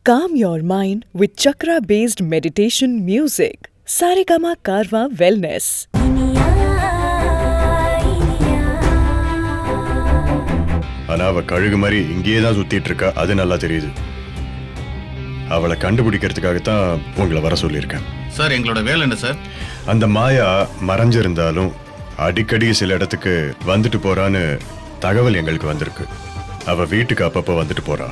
Calm your mind with chakra-based meditation music. Saregama Karwa Wellness. ஆனா அவ கழுகு மாதிரி இங்கேயே தான் சுத்திட்டு இருக்கா, அது நல்லா தெரியுது. அவளை கண்டுபிடிக்கிறதுக்காகத்தான் உங்களை வர சொல்லியிருக்கேன். சார், எங்களோட வேலை என்ன சார்? அந்த மாயா மறைஞ்சிருந்தாலும் அடிக்கடி சில இடத்துக்கு வந்துட்டு போறான்னு தகவல் எங்களுக்கு வந்திருக்கு. அவ வீட்டுக்கு அப்பப்போ வந்துட்டு போறா.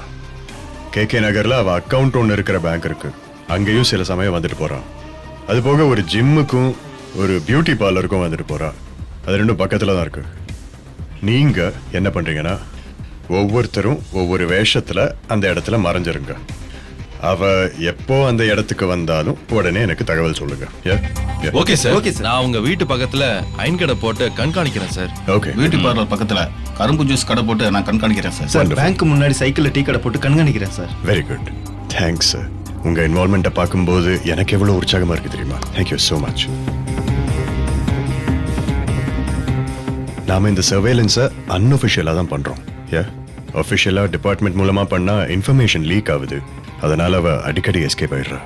KK நகர்ல அவ அக்கௌண்ட் ஒன்று இருக்கிற பேங்க் இருக்கு, அங்கேயும் சில சமயம் வந்துட்டு போறான். அது போக ஒரு ஜிம்முக்கும் ஒரு பியூட்டி பார்லருக்கும் வந்துட்டு போறா. அது ரெண்டும் பக்கத்துல தான் இருக்கு. நீங்க என்ன பண்றீங்கன்னா, ஒவ்வொருத்தரும் ஒவ்வொரு வேஷத்துல அந்த இடத்துல மறைஞ்சிருங்க. அவ எப்போ அந்த இடத்துக்கு வந்தாலும் உடனே எனக்கு தகவல் சொல்லுங்க. Okay sir. நான் உங்க வீட்டு பக்கத்துல ஐன் கடை போட்டு கண்காணிக்கிறேன் சார். ஓகே. பியூட்டி பார்லர் பக்கத்துல கரும்பு ஜூஸ் கடை போட்டு நான் கண்காணிக்கிறேன் சார். சார், பேங்க் முன்னாடி சைக்கிள்ல டீ கடை போட்டு கண்காணிக்கிறேன் sir. Very good, thanks sir. உங்க இன்வால்மெண்ட்டை பார்க்கும்போது எனக்கு எவ்வளவு உற்சாகமா இருக்கு தெரியுமா? Thank you so much. நாம இந்த சர்வேலன்ஸை அன்அஃபிஷியலாக தான் பண்றோம். அஃபிஷியலாக டிபார்ட்மெண்ட் மூலமா பண்ணா இன்ஃபர்மேஷன் லீக் ஆகுது. அதனால அவ அடிக்கடி எஸ்கேப் ஆயிடுறா.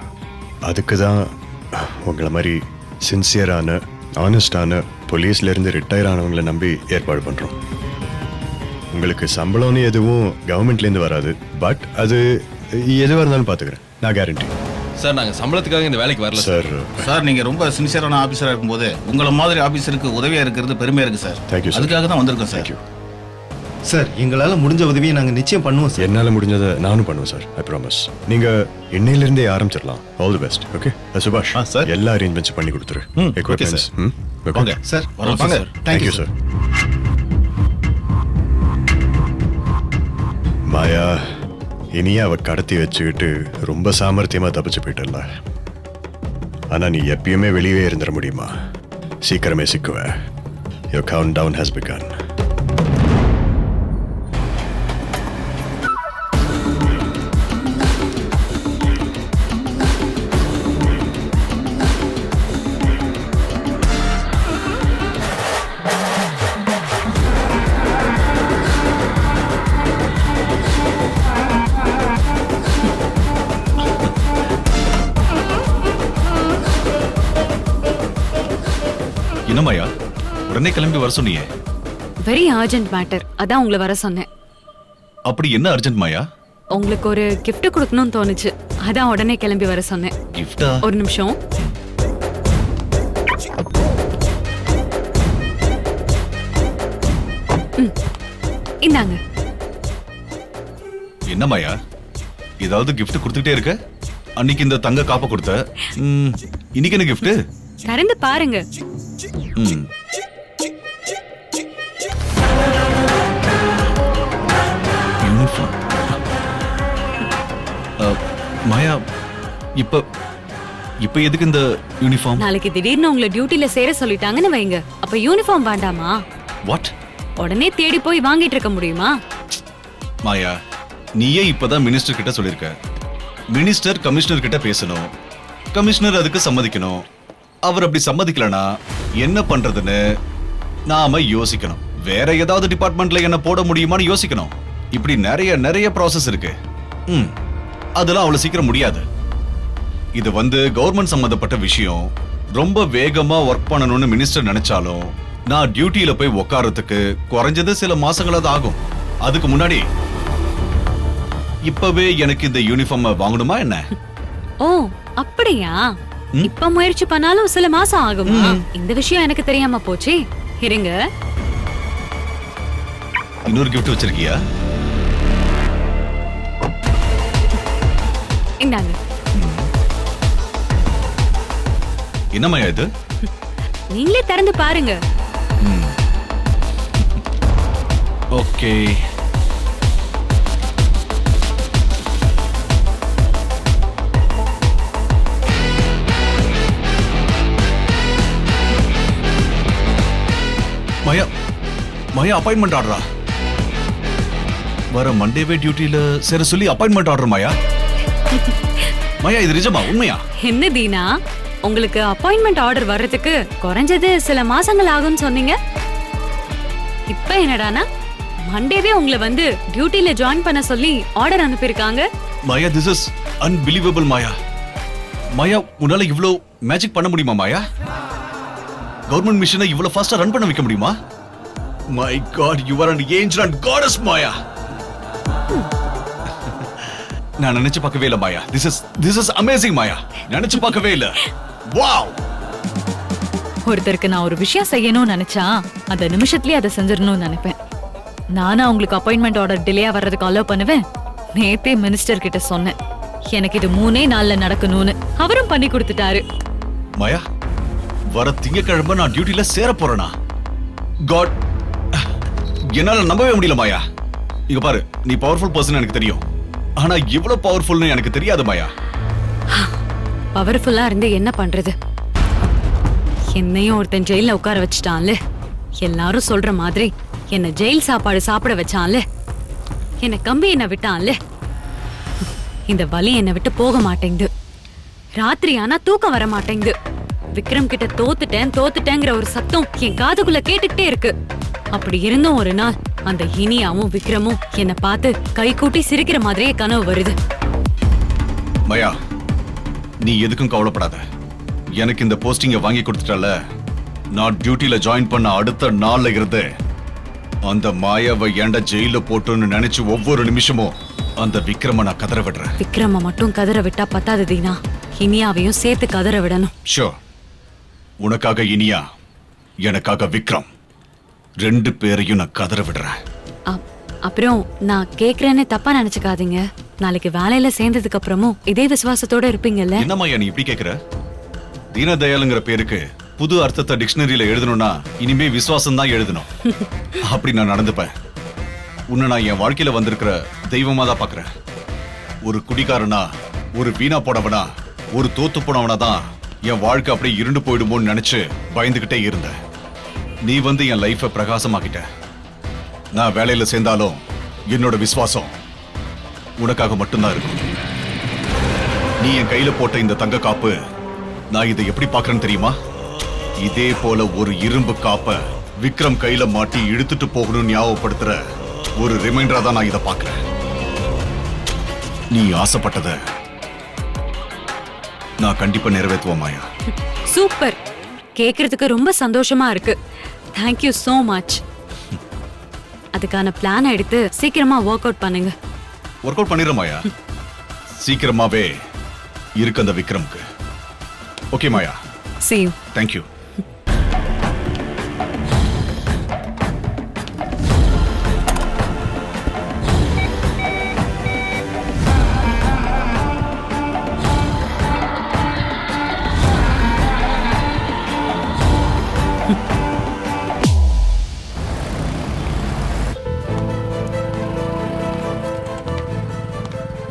அதுக்கு தான் உங்களை மாதிரி சின்சியரான ஆனஸ்டான போலீஸ்ல இருந்து ரிட்டையர் ஆனவங்களை நம்பி ஏற்பாடு பண்றோம். உங்களுக்கு சம்பளம்னு எதுவும் கவர்மெண்ட்லேருந்து வராது, பட் அது எதுவாக இருந்தாலும் பார்த்துக்கிறேன், நான் கேரண்டி. சார், நாங்க சம்பளத்துக்காக இந்த வேலைக்கு வரல சார். சார், நீங்க ரொம்ப சின்சியரான ஆபீசரா இருக்கும்போது உங்களை மாதிரி ஆபீசருக்கு உதவியா இருக்கிறது பெருமையா இருக்கு சார். Thank you sir. அதுக்காக தான் வந்திருக்கோம் சார். சார், எங்களால முடிஞ்ச உதவியை நாங்க நிச்சயம் பண்ணுவோம் சார். என்னால முடிஞ்சதை நானும் பண்ணுவேன் சார், ஐ ப்ராமிஸ். நீங்க இன்னையிலிருந்தே ஆரம்பிச்சிடலாம். All the best. ஓகே சுபாஷ், சார் எல்லா அரேஞ்ச்மெண்ட்ஸ் பண்ணி கொடுத்துரு. Equipments okay sir. வாங்க sir. Thank you sir. Maya, Iniya அவ கடத்தி வச்சுக்கிட்டு ரொம்ப சாமர்த்தியமா தப்பிச்சு போயிட்டல. ஆனா நீ எப்பயுமே வெளியே இருந்துட முடியுமா? சீக்கிரமே சிக்குவ. Your countdown has begun. என்னமாயா உடனே கிளம்பி வர சொன்னீங்க? வெரி அர்ஜென்ட் மேட்டர், அதான் உங்களை வர சொன்னேன். அப்படி என்ன அர்ஜென்ட் மாயா? உங்களுக்கு ஒரு gift கொடுக்கணும்னு தோணுச்சு, அதான் உடனே கிளம்பி வர சொன்னேன். கிஃப்டா? ஒரு நிமிஷம். இந்தாங்க. என்ன மாயா, ஏதாவது கிஃப்ட் கொடுத்துட்டே இருக்க? அன்னைக்கு இந்த தங்க காப்பை கொடுத்த, இன்னைக்கு என்ன கிஃப்ட்? திறந்து பாருங்க. யூனிஃபார்ம். மாயா, இப்ப எதுக்கு இந்த யூனிஃபார்ம்? நாளைக்கு திடீர்னு உங்களை டியூட்டில சேர சொல்லிட்டாங்கன்னு வைங்க, அப்ப யூனிஃபார்ம் வேண்டாமா? வாட்? உடனே தேடி போய் வாங்கிட்டு இருக்க முடியுமா? மாயா, நீயே இப்பதான் மினிஸ்டர் கிட்ட சொல்லிருக்க. மினிஸ்டர் கமிஷனர் கிட்ட பேசணும், கமிஷனர் அதுக்கு சம்மதிக்கணும். அவர் அப்படி சம்மதிக்கலனா என்ன பண்றதுன்னு நாம யோசிக்கணும். வேற ஏதாவது டிபார்ட்மெண்ட்ல என்ன போட முடியுமான்னு யோசிக்கணும். இப்படி நிறைய ப்ராசஸ் இருக்கு. அதெல்லாம் அவ்வளவு சீக்கிரம் முடியாது. இது கவர்மெண்ட் சம்பந்தப்பட்ட விஷயம். ரொம்ப வேகமா ஒர்க் பண்ணணும்னு மினிஸ்டர் நினைச்சாலும் நான் டியூட்டியில போய் உட்கார்றதுக்கு குறைஞ்சது சில மாசங்களாவது ஆகும். அதுக்கு முன்னாடி இப்பவே எனக்கு இந்த யூனிஃபார்ம் வாங்கணுமா என்ன? ஓ அப்படியா? இப்ப முயற்சி பண்ணாலும் சில மாசம் ஆகுமா? இந்த விஷயம் எனக்கு தெரியாம போச்சே. இருங்க, இன்னொரு கிஃப்ட் வச்சிருக்கியா? இந்தாங்க. என்னமாயா இது? நீங்களே திறந்து பாருங்க. ஓகே. மாயா அப்பாயின்மெண்ட் ஆர்டரா? வர மண்டேவே டியூட்டில சேர சொல்லி அப்பாயின்மெண்ட் ஆர்டர் மாயா? மாயா, இது நிஜமா, உண்மையா? என்ன தீனா, உங்களுக்கு அப்பாயின்மெண்ட் ஆர்டர் வர்றதுக்கு குறைஞ்சது சில மாசங்கள் ஆகும்னு சொன்னீங்க. இப்ப என்னடானா மண்டேவே உங்களை டியூட்டில ஜாயின் பண்ண சொல்லி ஆர்டர் அனுப்பியிருக்காங்க. மாயா, திஸ் இஸ் அன்பிலீவபிள் மாயா. மாயா, உன்னால இவ்ளோ மேஜிக் பண்ண முடியுமா மாயா? கவர்மெண்ட் மிஷனை இவ்ளோ ஃபாஸ்டா ரன் பண்ண வைக்க முடியுமா? My God, you are an angel and goddess Maya. நான் நினைச்சு பார்க்கவே இல்ல மாயா. This is amazing மாயா. நினைச்சு பார்க்கவே இல்ல. வாவ். ஒருத்தருக்கு நான் ஒரு விஷயம் செய்யணும்னு நினைச்சா அந்த நிமிஷத்துலயே அதை செஞ்சிடணும்னு நினைப்பேன். நானா உங்களுக்கு அப்பாயின்மெண்ட் ஆர்டர் டிலேயா வர்றதுக்கு அலோவ் பண்ணுவேன். நேத்தே மினிஸ்டர் கிட்ட சொன்னேன், எனக்கு இது 3 நாள்ல நடக்கணும்னு. அவரும் பண்ணி கொடுத்துட்டாரு. மாயா, வர திங்கக்கிழமை நான் டியூட்டில சேர போறேனா? காட், என்னால நம்பவே முடியல மாயா. இங்க பாரு, நீ பவர்ஃபுல் பர்சன் எனக்கு தெரியும். ஆனா இவ்வளவு பவர்ஃபுல்னு எனக்கு தெரியாது மாயா. பவர்ஃபுல்லா இருந்து என்ன பண்றது? என்னையும் ஒருத்தன் ஜெயில உட்கார வச்சுட்டான்ல. எல்லாரும் சொல்ற மாதிரி என்ன ஜெயில் சாப்பாடு சாப்பிட வச்சான்ல. என்ன கம்பி என்ன விட்டான்ல. இந்த வலி என்னை விட்டு போக மாட்டேங்குது. ராத்திரி ஆனா தூக்கம் வர மாட்டேங்குது. விக்ரம் கிட்ட தோத்துட்டேங்கிற ஒரு சத்தம் என் காதுக்குள்ள கேட்டுக்கிட்டே இருக்கு. அப்படி இருந்தும் ஒரு நாள் அந்த இனியாவும் விக்ரமும் என்ன பார்த்து கை கூட்டி சிரிக்கிற மாதிரியே கனவு வருது. மாயா, நீ எதுக்கும் கவலைப்படாத. எனக்கு இந்த போஸ்டிங்க வாங்கி கொடுத்துட்டல. நான் டியூட்டில ஜாயின் பண்ண அடுத்த நாள்ல இருந்து அந்த மாயாவை ஏண்டா ஜெயில போட்டுன்னு நினைச்சு ஒவ்வொரு நிமிஷமும் அந்த விக்ரம நான் கதற விடுறேன். விக்ரம மட்டும் கதற விட்டா பத்தாது தீனா, இனியாவையும் சேர்த்து கதற விடணும். ஷூர். உனக்காக இனியா, எனக்காக விக்ரம், 2 பேரையும் நான் கதற விடுறேன். அப்புறம் நான் கேக்குறேன்னு தப்பா நினைச்சுக்காதீங்க. நாளைக்கு வேலையில சேர்ந்ததுக்கு அப்புறமும் இதே விசுவாசத்தோட இருப்பீங்கல்ல? என்ன மாயா நீ இப்படி கேக்குற? தீனதயாளுங்கிற பேருக்கு புது அர்த்தத்தை டிக்ஷனரியில எழுதணும்னா இனிமே விசுவாசம் தான் எழுதணும். அப்படி நான் நடந்துப்பேன். உன்னை நான் என் வாழ்க்கையில வந்திருக்கிற தெய்வமா தான் பாக்குறேன். ஒரு குடிகாரனா, ஒரு வீணா போனவனா, ஒரு தோத்து போனவனா தான் என் வாழ்க்கை அப்படியே இருண்டு போயிடுமோன்னு நினைச்சு பயந்துகிட்டே இருந்தேன். நீ வந்து என் லைஃபை பிரகாசமாக்கிட்ட. நான் வேலையில சேர்ந்தாலும் என்னோட விசுவாசம் உனக்காக மட்டும்தான் இருக்கும். நீ என் கையில போட்ட இந்த தங்க காப்பு, நான் இதை எப்படி பாக்குறேன்னு தெரியுமா? இதே போல ஒரு இரும்பு காப்ப விக்ரம் கையில மாட்டி இழுத்துட்டு போகணும்னு ஞாபகப்படுத்துற ஒரு ரிமைண்டரா தான் நான் இதை பாக்குறேன். நீ ஆசைப்பட்டத நான் கண்டிப்பா நிறைவேற்றுவேன் மாயா. சூப்பர். கேக்குறதுக்கு ரொம்ப சந்தோஷமா இருக்கு. Thank you so much. அதுக்கான பிளான் எடுத்து சீக்கிரமா ஒர்க் அவுட் பண்ணுங்க. ஒர்க் அவுட் பண்ணிடுற மாயா. சீக்கிரமாவே இருக்கு அந்த விக்ரம்க்கு. Okay Maya. See you. Thank you.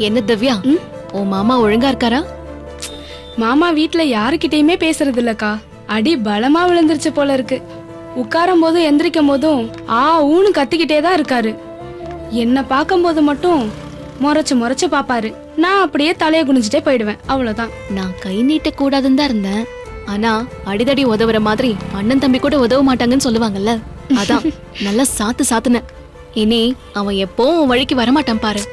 என்ன திவ்யா, உன் மாமா ஒழுங்கா இருக்காரா? மாமா வீட்ல யாருக்கிட்டயுமே பேசுறது இல்லக்கா. அடி பலமா விழுந்துருச்சு போல இருக்கு. உட்காரும் போதும் எந்திரிக்கும் போதும் ஊன்னு கத்திக்கிட்டே தான் இருக்காரு. என்ன பார்க்கும் போது மட்டும் முறைச்சு பாப்பாரு. நான் அப்படியே தலையை குனிஞ்சிட்டே போயிடுவேன். அவ்வளவுதான். நான் கை நீட்ட கூடாதுன்னு தான் இருந்தேன். ஆனா அடிதடி உதவுற மாதிரி அண்ணன் தம்பி கூட உதவ மாட்டாங்கன்னு சொல்லுவாங்கல்ல, அதான் நல்லா சாத்துன. இனி அவன் எப்பவும் உன் வழிக்கு வரமாட்டான் பாரு.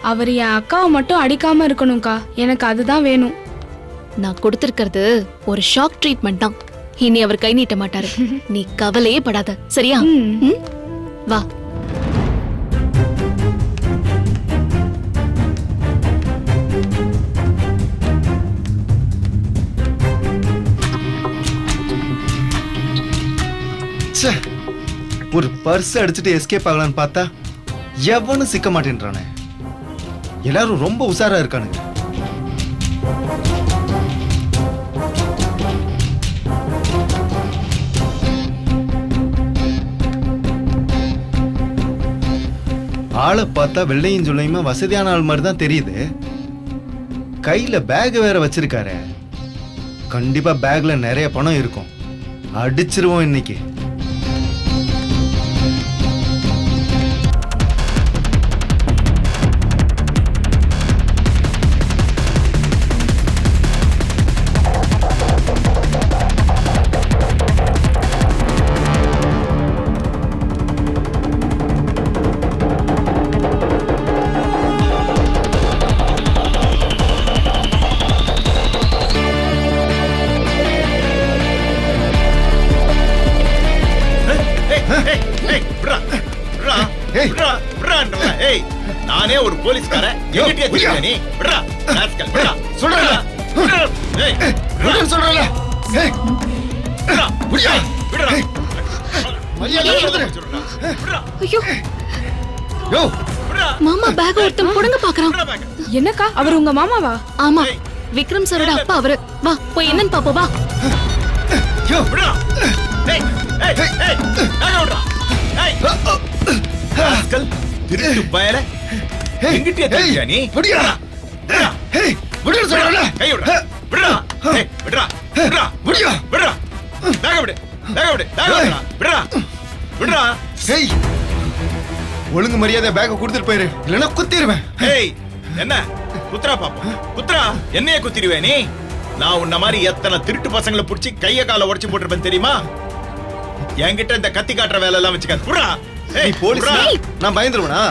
அவர் என் அக்காவை மட்டும் அடிக்காம இருக்கணும்க்கா. எனக்கு அதுதான் வேணும். நான் கொடுத்திருக்கிறது ஒரு ஷாக் ட்ரீட்மெண்ட் தான். இனி அவர் கை நீட்ட மாட்டாரு. நீ கவலையே படாத, சரியா? ம்? வா. ஒரு பர்ஸ் அடிச்சுட்டு எஸ்கேப் ஆகலான்னு பார்த்தா எவனும் சிக்க மாட்டேன்றானே. எல்லாரும் ரொம்ப உஷாரா இருக்கானுங்க. ஆளை பார்த்தா வெள்ளையும் சொல்லையுமா வசதியான ஆள் மாதிரி தான் தெரியுது. கையில பேக் வேற வச்சிருக்காரு. கண்டிப்பா பேக்ல நிறைய பணம் இருக்கும். அடிச்சிருவோம் இன்னைக்கு. நானே ஒரு போலீஸ்காரன் என்கிட்டயே திருடியா நீ? விடுடா ராஸ்கல், விடுடா. சொல்றேன்ல. ஏய், விடுன்னு சொல்றேன்ல. ஏய், விடுடா. விடுயா. விடுடா. ஏய், மரியாதை கொடுத்துரு. விடுடா. ஐயோ யோ, விடுடா. மாமா பேக் ஒருத்தன் புடுங்க பாக்குறான். விடுடா பேக்க. என்னக்கா அவர் உங்க மாமாவா? ஆமா விக்ரம் சாரோட அப்பா அவரு. வா போய் என்னன்னு பாப்போம் வா. யோ, விடுடா. ஏய், ஏய், ஏய், பேக்க விடுடா. ஏய். ராஸ்கல், திருட்டு பயல. என்கிட்டயே திருடியா நீ? விடுயா. விடுடா. ஏய், விடுன்னு சொல்றேன்ல. கை விடுடா. விடுடா. ஏய், விடுடா. விடுடா. விடுயா. விடுடா. பேக்க விடு. பேக்க விடு. பேக்க விடுடா. விடுடா. விடுடா. ஏய், ஒழுங்கு மரியாதை பேக்க கொடுத்துட்டு போயிரு, இல்லைன்னா குத்திடுவேன். ஏய், என்ன குத்ரா பாப்போம். குத்ரா, என்னைய குத்திடுவே நீ? நான் உன்ன மாதிரி எத்தனை திருட்டு பசங்களை புடிச்சு கைய கால உடைச்சு போட்டிருப்பேன் தெரியுமா? என்கிட்ட இந்த கத்தி காட்டுற வேலை எல்லாம் வச்சுக்காது. குட்ரா. நீ ஏய், போலீஸ், குட்ரா. நான் பயந்துருவனா?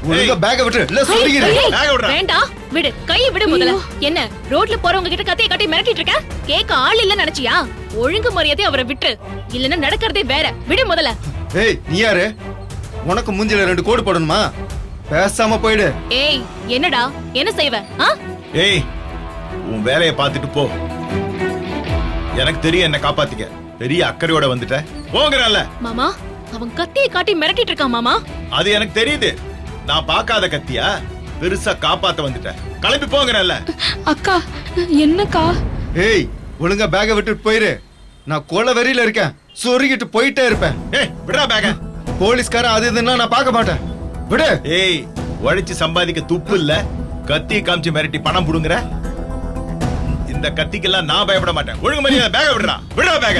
ஒழுங்கா ஏய். பேக்க விட்டு, இல்ல சொல்லிக்கிறேன். பேக்க விடுறா. வேண்டாம் விடு, கையை விடு முதல்ல. என்ன ரோட்ல போறவங்க கிட்ட கத்தியை காட்டி மிரட்டிட்டு இருக்க? கேட்க ஆள் இல்ல நினைச்சியா? ஒழுங்கு மரியாதை அவரை விட்டு, இல்லன்னா நடக்கிறதே வேற. விடு முதல்ல. ஏய், நீ யாரு? உனக்கு மூஞ்சில 2 கோடு போடணுமா? பேசாம போயிடு. ஏய் என்னடா என்ன செய்வ? ஏய், உன் வேலையை பார்த்துட்டு போ. எனக்கு தெரியும் என்ன காப்பாத்திக்க. பெரிய அக்கறையோட வந்துட்ட. போங்கறல்ல. மாமா அவன் கத்தியை காட்டி மிரட்டிட்டு இருக்கான் மாமா. அது எனக்கு தெரியுது. நான் பார்க்காத கத்தியா? பெருசா காப்பாத்த வந்துட்டேன். கிளம்பி போங்கறல்ல. அக்கா என்னக்கா? ஏய், ஒழுங்கா பேக்க விட்டுட்டு போயிரு. நான் கொலை வெறியில இருக்கேன், சொருகிட்டு போயிட்டே இருப்பேன். ஏய், விடுடா பேக்க. போலீஸ்காரன் அது இதுன்னா நான் பார்க்க மாட்டேன். விடு. ஏய், உழைச்சு சம்பாதிக்க துப்பு இல்ல, கத்தி காமிச்சு மிரட்டி பணம் புடுங்குற. இந்த கத்திக்கெல்லாம் நான் பயப்பட மாட்டேன். ஒழுங்கு மரியாதை பேக விடுறா. விடுறா பேக.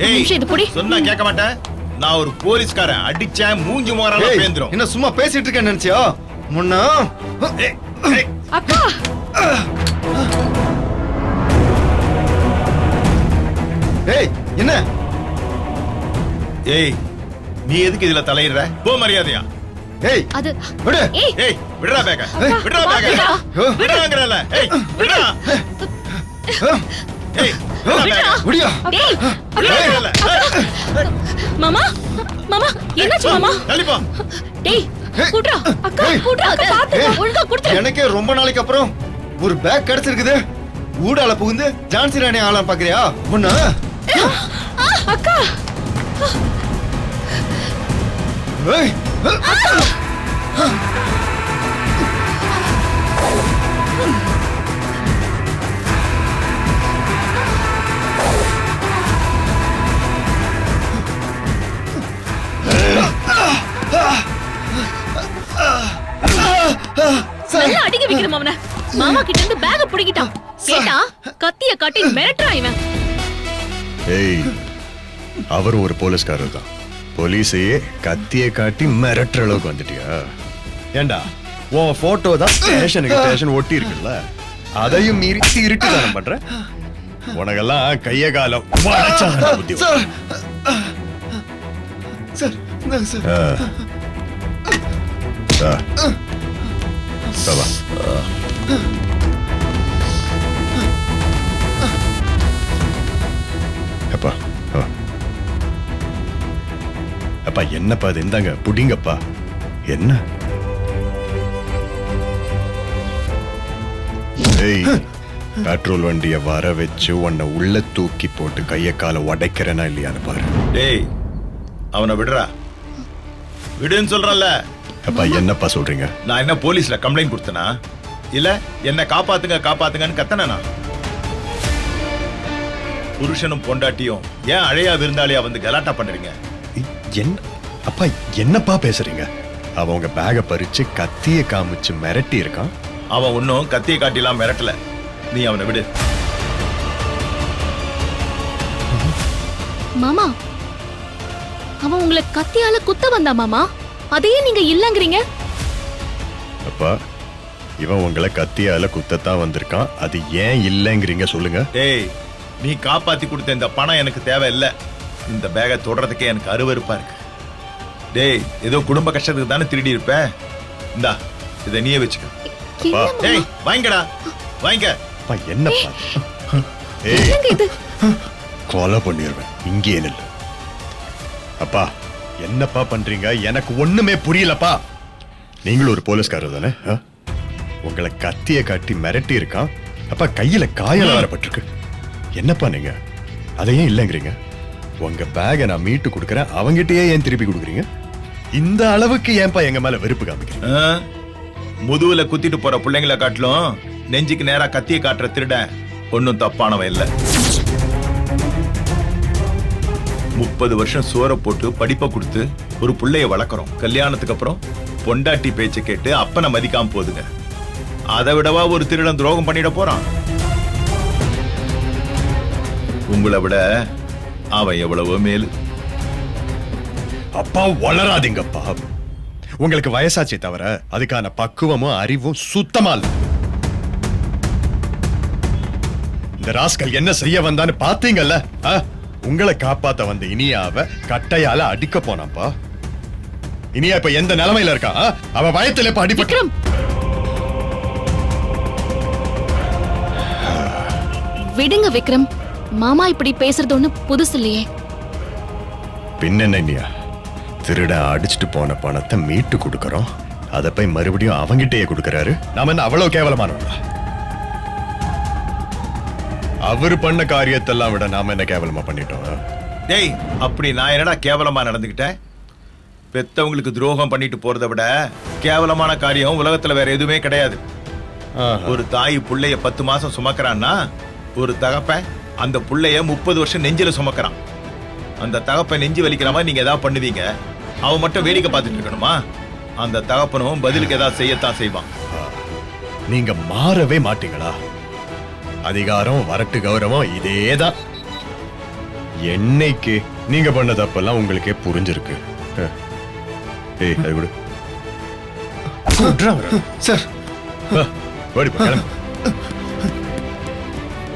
ஏய், நிமிஷம் இது புடி. சொன்னா கேட்க மாட்டேன். நான் ஒரு போலீஸ்காரன். அடிச்சேன் மூஞ்சி மோரால ஏய், பேந்துரும். என்ன சும்மா பேசிட்டு இருக்கேன்னு நினைச்சியா? முன்னா ஏய், ஏய். அக்கா ஏய், என்ன? ஏய், நீ எதுக்கு இதுல தலையிடுற? போ மரியாதையா. ஏய், அது விடு. ஏய் ஏய், விடுறா பேக. விடுறா பேக. விடுறாங்கறல. ஏய், விடுறா. ஏய், விடுறா பேக. விடியா. டேய் விடுறாங்கறல. மாமா மாமா என்னாச்சு மாமா? தள்ளி போ. டேய் குட்ரா அக்கா ஏய். குட்ரா பாத்து ஏய். ஒழுங்கா குடுத்து. எனக்கே ரொம்ப நாளைக்கு அப்புறம் ஒரு பேக் கிடைச்சிருக்குது. ஊடால புகுந்து ஜான்சி ராணி ஆளாம் பாக்குறியா? முன்னா அக்கா ஏய், நல்லா அடிக்க வைக்கணும் அவன. மாமா கிட்ட இருந்து பேக புடிக்கிட்டான். கேட்டா கத்திய காட்டி மிரட்டுறான் இவன். ஏய், அவரும் ஒரு போலீஸ்காரர் தான். போலீஸையே கத்தியை காட்டி மிரட்டுற அளவுக்கு வந்துட்டியா? ஏண்டா, உன் போட்டோ தான் ஸ்டேஷன் ஒட்டி இருக்குல்ல, அதையும் மீறி திருட்டு தானம் பண்ற. உனக்கெல்லாம் கைய காலம் வளைச்சாதான் புத்தி வரும். சார், இந்தாங்க சார். வா. அப்பா, வா. அப்பா, என்னப்பா அது? இந்தாங்க புடிங்கப்பா. என்ன? ஏய், பெட்ரோல் வண்டிய வர வச்சு உன்னை உள்ள தூக்கி போட்டு கைய கால உடைக்கிறேனா இல்லையான்னு பாரு. டேய், அவனை விடுறா. விடுன்னு சொல்றல. அப்பா, என்னப்பா சொல்றீங்க? நான் என்ன போலீஸ்ல கம்ப்ளைண்ட் கொடுத்தனா? இல்ல என்ன காப்பாத்துங்க காப்பாத்துங்கன்னு கத்தனா? புருஷனும் பொண்டாட்டியும் ஏன் அழையா விருந்தாளியா வந்து கலாட்டா பண்றீங்க? என்ன அப்பா, என்னப்பா பேசுறீங்க? அவன் உங்க பேக பறிச்சு கத்திய காமிச்சு மிரட்டி இருக்கான். அவன் ஒன்னும் கத்தியை காட்டிலாம் மிரட்டல. நீ அவனை விடு. மாமா அவன் உங்களை கத்தியால குத்த வந்தா மாமா, அதையே நீங்க இல்லங்கறீங்க. அப்பா, இவன் உங்களை கத்தியால குத்தத்தான் வந்திருக்கான். அது ஏன் இல்லைங்கிறீங்க சொல்லுங்க. டேய், நீ காப்பாத்தி கொடுத்த இந்த பணம் எனக்கு தேவையில்லை. இந்த பேகை தொடறதுக்கே எனக்கு அருவருப்பா இருக்கு. டேய், ஏதோ குடும்ப கஷ்டத்துக்கு தானே திருடி இருப்பேன். இந்தா, இதை நீயே வச்சுக்க. என்ன டேய், வாங்கிக்கடா, வாங்கிக்க. அப்பா, என்னப்பா? ஏய், கொலை பண்ணிடுவேன். இங்கே நில்லு. அப்பா, என்னப்பா பண்றீங்க? எனக்கு ஒண்ணுமே புரியலப்பா. நீங்களும் ஒரு போலீஸ்காரர் தானே? உங்களை கத்திய காட்டி மிரட்டி இருக்கான். அப்பா கையில காயம் வரப்பட்டிருக்கு. என்னப்பா நீங்க அதையே இல்லைங்கிறீங்க? உங்க பேகை நான் மீட்டு கொடுக்கறேன், அவங்கிட்டயே ஏன் திருப்பி கொடுக்குறீங்க? இந்த அளவுக்கு ஏன்பா எங்க மேல வெறுப்பு காமிக்கிறீங்க? முதுகுல குத்திட்டு போற பிள்ளைங்களை காட்டிலும் நெஞ்சுக்கு நேரா கத்திய காட்டுற திருட ஒன்னும் தப்பானவன் இல்ல. 30 வருஷம் சோற போட்டு படிப்பை கொடுத்து ஒரு பிள்ளைய வளர்க்குறோம். கல்யாணத்துக்கு அப்புறம் பொண்டாட்டி பேச்சை கேட்டு அப்பனை மதிக்காம போதுங்க. அதை விடவா ஒரு திருடன் துரோகம் பண்ணிட போறான்? உங்களை விட அவன் எவ்வளவோ மேலு. அப்பா வளராதீங்கப்பா. உங்களுக்கு வயசாச்சே தவிர அதுக்கான பக்குவமும் அறிவும் சுத்தமா இல்ல. இந்த ராஸ்கல் என்ன செய்ய வந்தான்னு பாத்தீங்கல்ல? உங்களை காப்பாத்த வந்த இனியாவ கட்டையால அடிக்க போனாப்பா. இனியா இப்ப எந்த நிலைமையில இருக்கா? அவ வயத்துல இப்ப அடிப்பட்டு. விடுங்க விக்ரம், மாமா இப்படி பேசுறது ஒண்ணு புதுசு இல்லையே. பின்ன இனியா, திருட அடிச்சுட்டு போன பணத்தை மீட்டு கொடுக்கறோம், அதை போய் மறுபடியும் அவங்கிட்டே கொடுக்கறாரு. நாம என்ன அவ்வளவு கேவலமானவங்களா? அவரு பண்ண காரியத்தெல்லாம் விட நாம என்ன கேவலமா பண்ணிட்டோம்? டேய், அப்படி நான் என்னடா கேவலமா நடந்துகிட்டேன்? பெத்தவங்களுக்கு துரோகம் பண்ணிட்டு போறதை விட கேவலமான காரியம் உலகத்துல வேற எதுவுமே கிடையாது. ஒரு தாய் புள்ளைய 10 மாசம் சுமக்கிறான்னா, ஒரு தகப்பன் அந்த புள்ளைய 30 வருஷம் நெஞ்சில சுமக்கிறான். அந்த தகப்பன் நெஞ்சு வலிக்கிற மாதிரி நீங்க ஏதாவது பண்ணுவீங்க, அவன் மட்டும் வேடிக்கை பார்த்துட்டு இருக்கணுமா? அந்த தகப்பனும் பதிலுக்கு ஏதாவது செய்யத்தான் செய்வான். நீங்க மாறவே மாட்டீங்களா? அதிகாரம் வரட்டு கௌரவம் இதேதான். என்னைக்கு நீங்க பண்ண தப்பெல்லாம் உங்களுக்கே புரிஞ்சிருக்கு. ஏய், அது விடு. சார்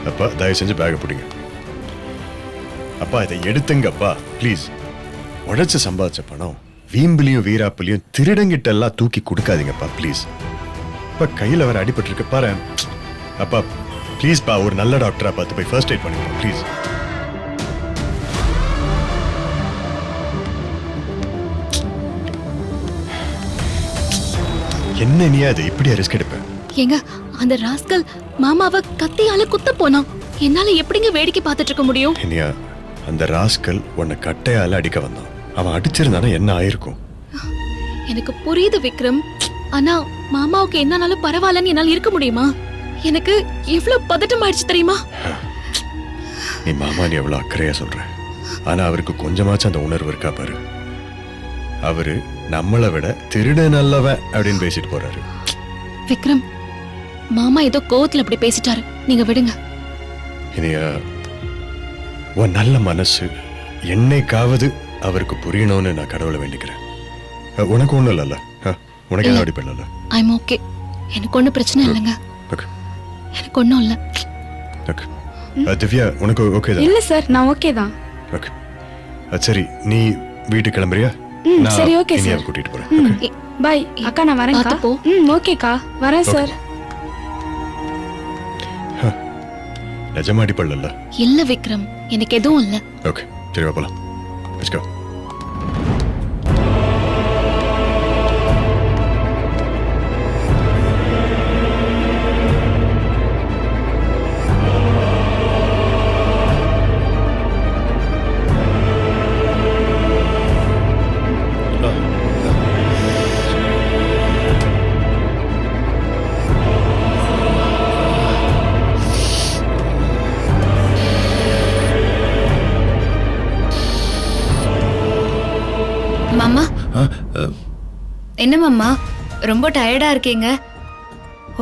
அப்பா தயவு செஞ்சு பேக பிடிங்க. அப்பா இதை எடுத்துங்கப்பா ப்ளீஸ். உழைச்சு சம்பாதிச்ச பணம் வீம்புலையும் வீராப்புலையும் திருடங்கிட்ட எல்லாம் தூக்கி கொடுக்காதீங்கப்பா ப்ளீஸ். அப்பா கையில வேற அடிபட்டு இருக்கு பாரு. அப்பா ப்ளீஸ் பா, ஒரு நல்ல டாக்டரா பார்த்து போய் ஃபர்ஸ்ட் எய்ட் பண்ணுங்க ப்ளீஸ். என்ன நீ அது இப்படியா ரிஸ்க் எடுப்ப? ஏங்க, அந்த ராஸ்கல் மாமாவை கத்தியால குத்த போனான். என்னால எப்படிங்க வேடிக்கை பார்த்துட்டு இருக்க முடியும்? இனியா, அந்த ராஸ்கல் உன்னை கட்டையால அடிக்க வந்தான். அவன் அடிச்சிருந்தானா என்ன ஆயிருக்கும்? எனக்கு புரியுது விக்ரம், ஆனா மாமாவுக்கு என்னனாலும் பரவாயில்லன்னு என்னால இருக்க முடியுமா? எனக்கு எவ்வளவு பதட்டம் ஆயிடுச்சு தெரியுமா? நீ மாமா நீ எவ்வளவு அக்கறையா சொல்ற, ஆனா அவருக்கு கொஞ்சமாச்சும் அந்த உணர்வு இருக்கா பாரு. அவரு நம்மளை விட திருட நல்லவன் அப்படின்னு பேசிட்டு போறாரு. விக்ரம், மாமா ஏதோ கோவத்துல அப்படி பேசிட்டாரு, நீங்க விடுங்க. இனியா, உன் நல்ல மனசு என்னைக்காவது அவருக்கு புரியணும்னு நான் கடவுளை வேண்டிக்கிறேன். உனக்கு ஒண்ணும் இல்லைல்ல? உனக்கு என்ன அடிப்படை இல்ல? ஐம் ஓகே, எனக்கு ஒன்றும் பிரச்சனை இல்லைங்க. எனக்கு ஒன்றும் இல்லை. திவ்யா, உனக்கு ஓகே தான்? இல்ல சார், நான் ஓகே தான். ஓகே, சரி நீ வீட்டுக்கு கிளம்புறியா? சரி, ஓகே சார். கூட்டிட்டு போறேன். பை அக்கா, நான் வரேன். பார்த்து போ. ஓகேக்கா, வரேன் சார். நிஜமா அடிப்படல? இல்ல விக்ரம், எனக்கு எதுவும் இல்ல. ஓகே, சரி வா போலாம். Let's go. மாமா, என்ன மாமா ரொம்ப டயர்டா இருக்கீங்க?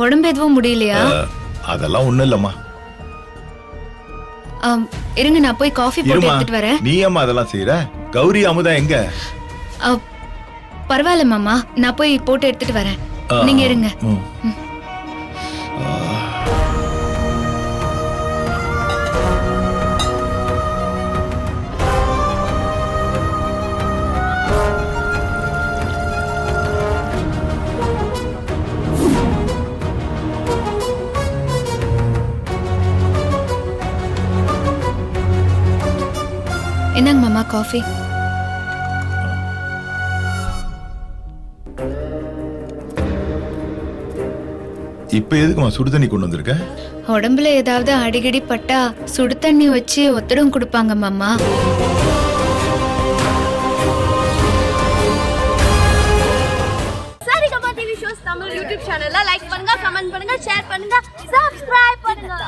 உடம்பு எதுவும் முடியலையா? அதெல்லாம் ஒண்ணும் இல்லம்மா. இருங்க, நான் போய் காஃபி போட்டு எடுத்துட்டு வரேன். நீ அம்மா அதெல்லாம் செய்யற? கௌரி அமுதா எங்க? பரவாயில்ல மாமா, நான் போய் போட்டு எடுத்துட்டு வரேன். நீங்க இருங்க. என்னங்க மாமா காஃபி? இப்ப எதுக்குமா சுடு தண்ணி கொண்டு வந்திருக்க? உடம்புல ஏதாவது அடிக்கடி பட்டா சுடு தண்ணி வச்சு ஒத்தடம் கொடுப்பாங்க மாமா. Saregama TV shows Tamil YouTube சேனல்ல லைக் பண்ணுங்க, கமெண்ட் பண்ணுங்க, ஷேர் பண்ணுங்க, சப்ஸ்கிரைப் பண்ணுங்க.